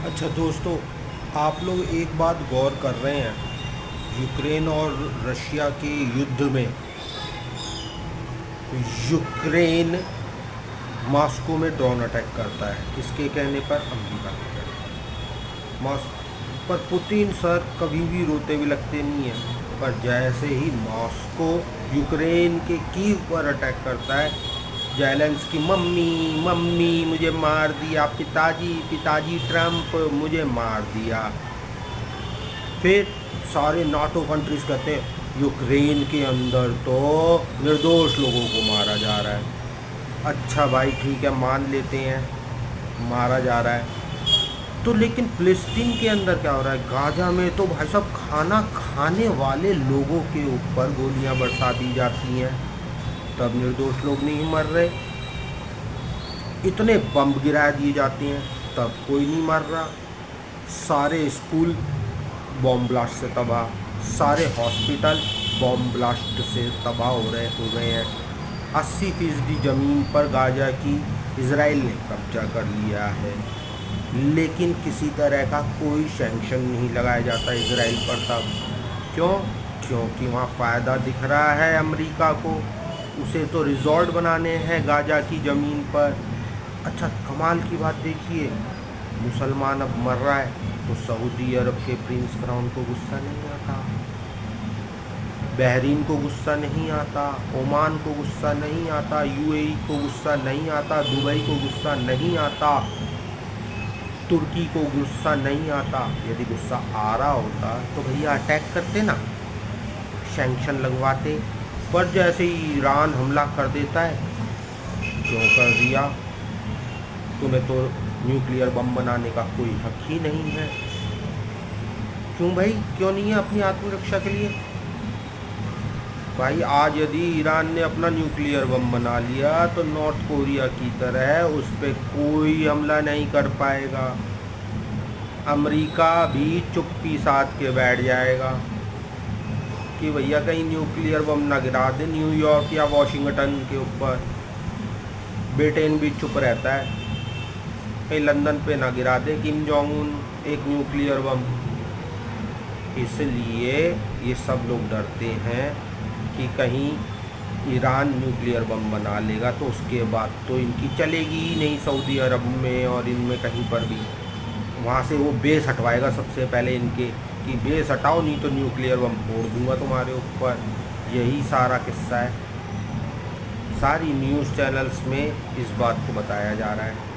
अच्छा दोस्तों, आप लोग एक बात गौर कर रहे हैं। यूक्रेन और रशिया के युद्ध में यूक्रेन मॉस्को में ड्रोन अटैक करता है। किसके कहने पर? अमेरिका के कहने पर। मॉस्को पर पुतिन सर कभी भी रोते भी लगते नहीं हैं। पर जैसे ही मॉस्को यूक्रेन के कीव पर अटैक करता है, जेलेंस्की मम्मी मम्मी मुझे मार दिया, पिताजी पिताजी ट्रम्प मुझे मार दिया। फिर सारे नाटो कंट्रीज कहते हैं यूक्रेन के अंदर तो निर्दोष लोगों को मारा जा रहा है। अच्छा भाई ठीक है, मान लेते हैं मारा जा रहा है, तो लेकिन फिलिस्तीन के अंदर क्या हो रहा है? गाजा में तो भाई साहब खाना खाने वाले लोगों के ऊपर गोलियां बरसा दी जाती हैं, तब निर्दोष लोग नहीं मर रहे। इतने बम गिरा दिए जाते हैं, तब कोई नहीं मर रहा। सारे स्कूल बॉम्ब ब्लास्ट से तबाह, सारे हॉस्पिटल बॉम्ब ब्लास्ट से तबाह हो गए हैं। 80% ज़मीन पर गाजा की इजराइल ने कब्जा कर लिया है, लेकिन किसी तरह का कोई सैंक्शन नहीं लगाया जाता इजराइल पर। तब क्यों? क्योंकि वहाँ फ़ायदा दिख रहा है अमेरिका को, उसे तो रिजॉर्ट बनाने हैं गाजा की ज़मीन पर। अच्छा कमाल की बात देखिए, मुसलमान अब मर रहा है तो सऊदी अरब के प्रिंस क्राउन को गुस्सा नहीं आता, बहरीन को गुस्सा नहीं आता, ओमान को गुस्सा नहीं आता, यूएई को गुस्सा नहीं आता, दुबई को गुस्सा नहीं आता, तुर्की को गुस्सा नहीं आता। यदि गुस्सा आ रहा होता तो भैया अटैक करते ना, सैंक्शन लगवाते। पर जैसे ही ईरान हमला कर देता है, क्यों कर दिया? तुम्हें तो न्यूक्लियर बम बनाने का कोई हक ही नहीं है। क्यों भाई, क्यों नहीं है अपनी आत्मरक्षा के लिए? भाई आज यदि ईरान ने अपना न्यूक्लियर बम बना लिया तो नॉर्थ कोरिया की तरह उस पर कोई हमला नहीं कर पाएगा। अमेरिका भी चुप्पी साध के बैठ जाएगा कि भैया कहीं न्यूक्लियर बम ना गिरा दे न्यूयॉर्क या वॉशिंगटन के ऊपर। ब्रिटेन भी चुप रहता है, कहीं लंदन पे ना गिरा दे किम जोंग उन एक न्यूक्लियर बम। इसलिए ये सब लोग डरते हैं कि कहीं ईरान न्यूक्लियर बम बना लेगा तो उसके बाद तो इनकी चलेगी ही नहीं सऊदी अरब में और इनमें कहीं पर भी। वहाँ से वो बेस हटवाएगा सबसे पहले इनके, कि बेस हटाओ नहीं तो न्यूक्लियर बम फोड़ दूंगा तुम्हारे ऊपर। यही सारा किस्सा है, सारी न्यूज़ चैनल्स में इस बात को बताया जा रहा है।